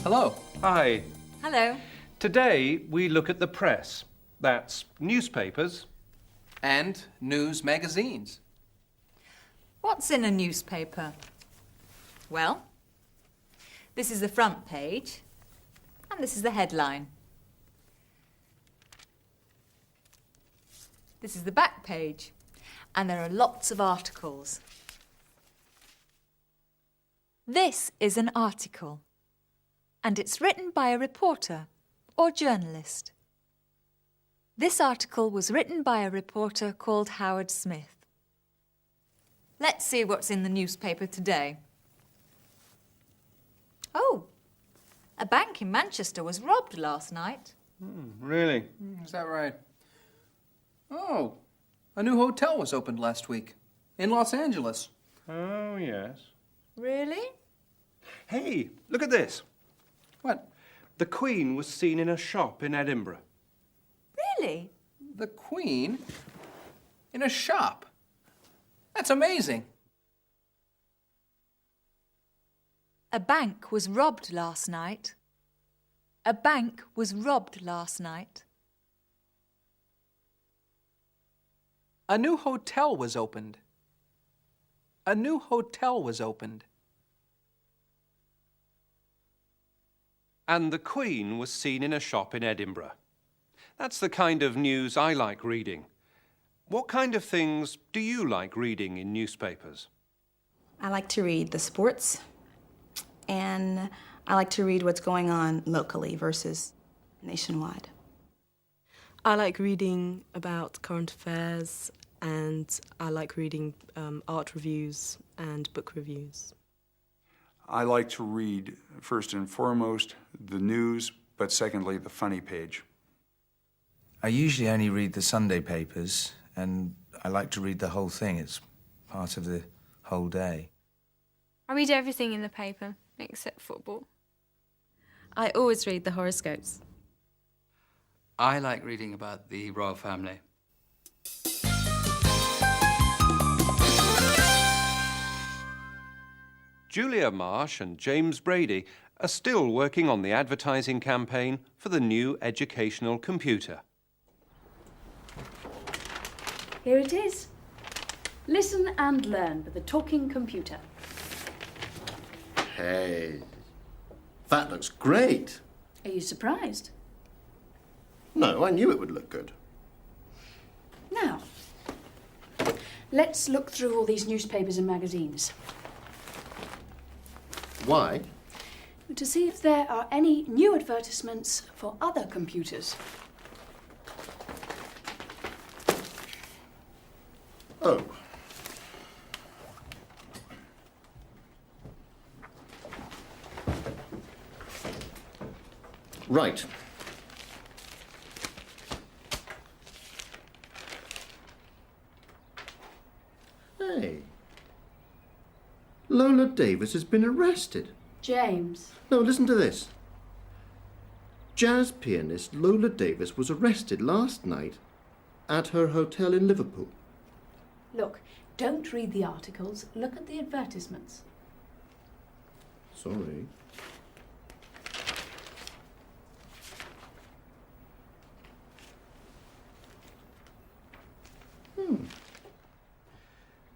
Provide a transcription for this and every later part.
Hello. Hi. Hello. Today we look at the press. That's newspapers. And news magazines. What's in a newspaper? Well, this is the front page, and this is the headline. This is the back page, and there are lots of articles. This is an article, and it's written by a reporter or journalist. This article was written by a reporter called Howard Smith. Let's see what's in the newspaper today. Oh, a bank in Manchester was robbed last night. Really? Is that right? Oh, a new hotel was opened last week in Los Angeles. Oh, yes. Really? Hey, look at this. What? The Queen was seen in a shop in Edinburgh. Really? The Queen in a shop? That's amazing. A bank was robbed last night. A bank was robbed last night. A new hotel was opened. A new hotel was opened. And the Queen was seen in a shop in Edinburgh. That's the kind of news I like reading. What kind of things do you like reading in newspapers? I like to read the sports, and I like to read what's going on locally versus nationwide. I like reading about current affairs, and I like reading art reviews and book reviews. I like to read, first and foremost, the news, but secondly, the funny page. I usually only read the Sunday papers, and I like to read the whole thing. It's part of the whole day. I read everything in the paper, except football. I always read the horoscopes. I like reading about the royal family. Julia Marsh and James Brady are still working on the advertising campaign for the new educational computer. Here it is. Listen and learn with the talking computer. Hey, that looks great. Are you surprised? No, I knew it would look good. Now, let's look through all these newspapers and magazines. Why? To see if there are any new advertisements for other computers. Oh. Right. Hey. Lola Davis has been arrested. James. No, listen to this. Jazz pianist Lola Davis was arrested last night at her hotel in Liverpool. Look, don't read the articles, look at the advertisements. Sorry.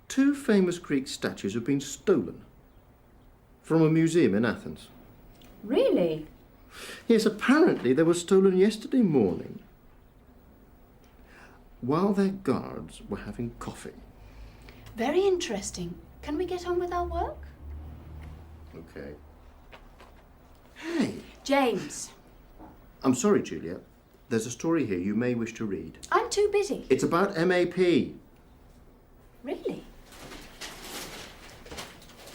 Two famous Greek statues have been stolen from a museum in Athens. Really? Yes, apparently they were stolen yesterday morning while their guards were having coffee. Very interesting. Can we get on with our work? Okay. Hey! James. I'm sorry, Julia. There's a story here you may wish to read. I'm too busy. It's about MAP. Really?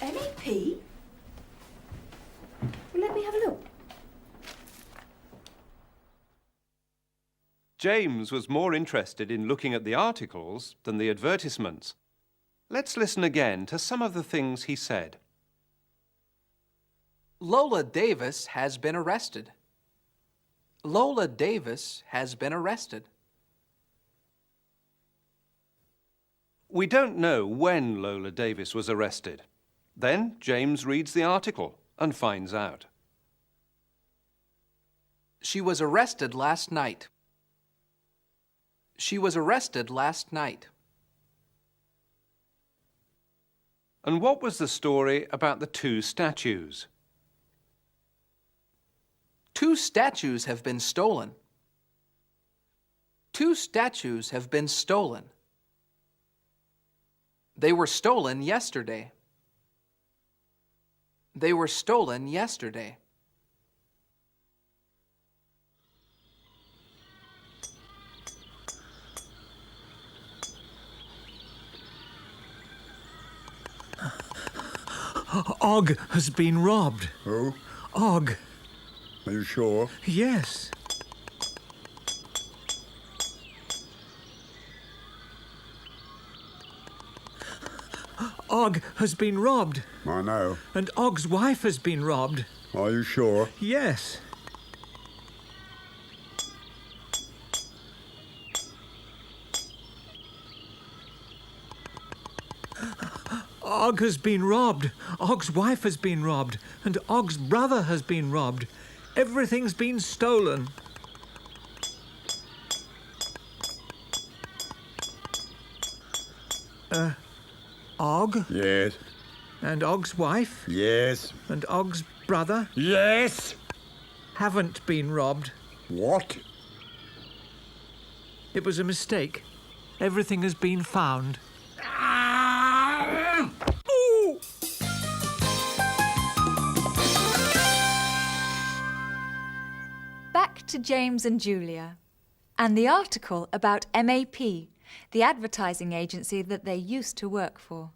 MAP? Well, let me have a look. James was more interested in looking at the articles than the advertisements. Let's listen again to some of the things he said. Lola Davis has been arrested. Lola Davis has been arrested. We don't know when Lola Davis was arrested. Then James reads the article and finds out. She was arrested last night. She was arrested last night. And what was the story about the two statues? Two statues have been stolen. Two statues have been stolen. They were stolen yesterday. They were stolen yesterday. Og has been robbed. Who? Og. Are you sure? Yes. Og has been robbed. I know. And Og's wife has been robbed. Are you sure? Yes. Og has been robbed. Og's wife has been robbed. And Og's brother has been robbed. Everything's been stolen. Og? Yes. And Og's wife? Yes. And Og's brother? Yes. Haven't been robbed. What? It was a mistake. Everything has been found. Back to James and Julia, and the article about MAP, the advertising agency that they used to work for.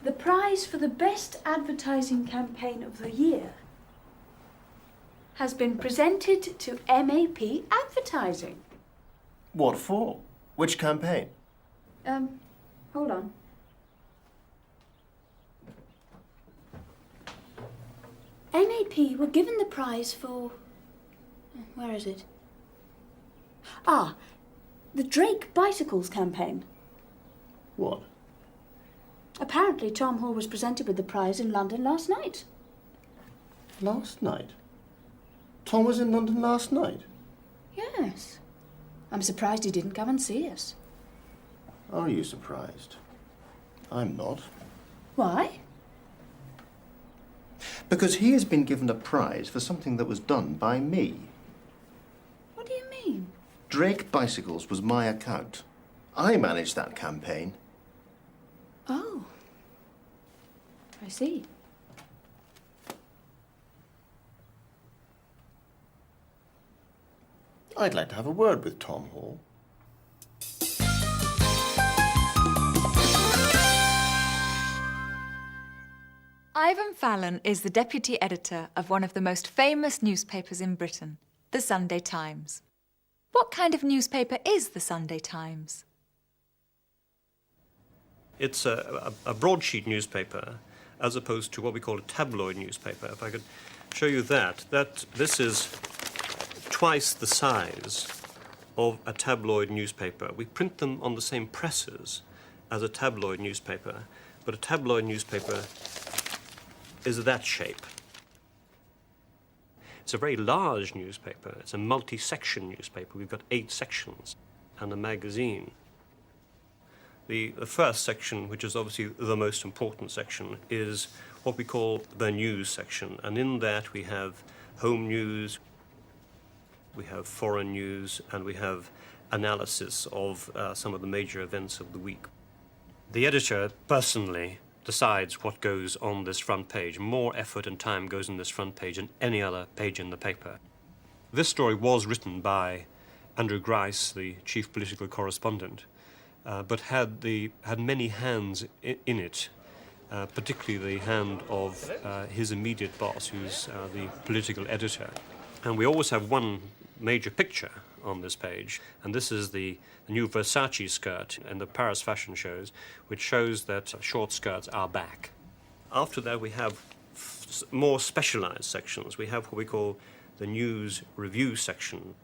The prize for the best advertising campaign of the year has been presented to MAP Advertising. What for? Which campaign? Hold on. MAP were given the prize for... Where is it? Ah, the Drake Bicycles campaign. What? Apparently Tom Hall was presented with the prize in London last night. Last night? Tom was in London last night? Yes. I'm surprised he didn't come and see us. Are you surprised? I'm not. Why? Because he has been given a prize for something that was done by me. What do you mean? Drake Bicycles was my account. I managed that campaign. Oh. I see. I'd like to have a word with Tom Hall. Ivan Fallon is the deputy editor of one of the most famous newspapers in Britain, the Sunday Times. What kind of newspaper is the Sunday Times? It's a broadsheet newspaper, as opposed to what we call a tabloid newspaper. If I could show you that this is twice the size of a tabloid newspaper. We print them on the same presses as a tabloid newspaper, but a tabloid newspaper is that shape. It's a very large newspaper. It's a multi-section newspaper. We've got 8 sections and a magazine. The first section, which is obviously the most important section, is what we call the news section. And in that we have home news, we have foreign news, and we have analysis of some of the major events of the week. The editor personally decides what goes on this front page. More effort and time goes in this front page than any other page in the paper. This story was written by Andrew Grice, the chief political correspondent, but had many hands in it, particularly the hand of his immediate boss, who's the political editor. And we always have one major picture on this page, and this is the new Versace skirt in the Paris fashion shows, which shows that short skirts are back. After that, we have more specialized sections. We have what we call the news review section.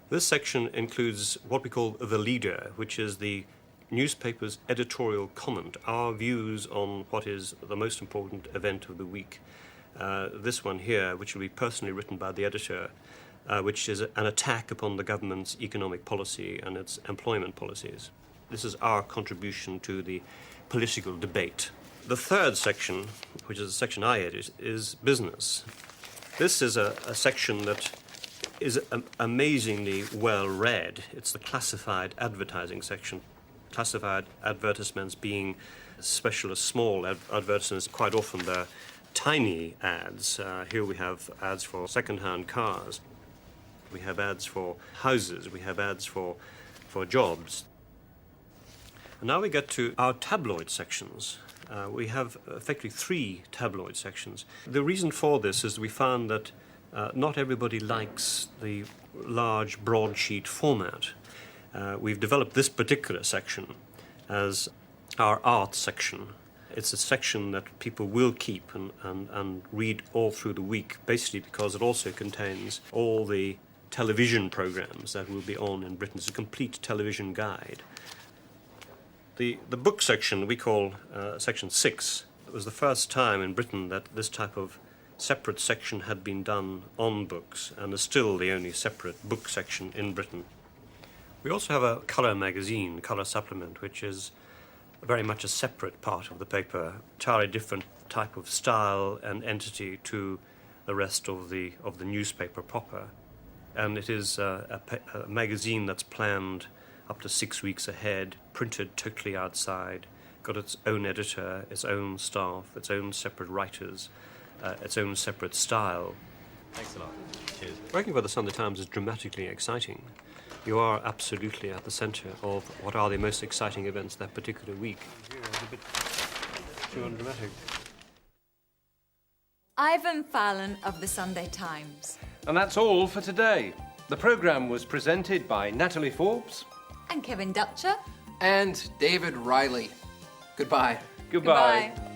This section includes what we call the leader, which is the newspaper's editorial comment, our views on what is the most important event of the week. This one here, which will be personally written by the editor, which is an attack upon the government's economic policy and its employment policies. This is our contribution to the political debate. The third section, which is the section I edit, is business. This is a section that is amazingly well read. It's the classified advertising section. Classified advertisements being special or small advertisements, quite often they're tiny ads. Here we have ads for second-hand cars. We have ads for houses. We have ads for jobs. And now we get to our tabloid sections. We have effectively 3 tabloid sections. The reason for this is we found that not everybody likes the large broadsheet format. We've developed this particular section as our art section. It's a section that people will keep and read all through the week, basically because it also contains all the television programs that will be on in Britain. It's a complete television guide. The book section we call section 6. It was the first time in Britain that this type of separate section had been done on books, and is still the only separate book section in Britain. We also have a colour magazine, colour supplement, which is very much a separate part of the paper, entirely different type of style and entity to the rest of the newspaper proper. And it is a magazine that's planned up to 6 weeks ahead, printed totally outside, got its own editor, its own staff, its own separate writers, its own separate style. Thanks a lot. Cheers. Working for the Sunday Times is dramatically exciting. You are absolutely at the centre of what are the most exciting events that particular week. Here is a bit too undramatic. Ivan Fallon of the Sunday Times. And that's all for today. The programme was presented by Natalie Forbes And Kevin Dutcher. And David Riley. Goodbye. Goodbye. Goodbye.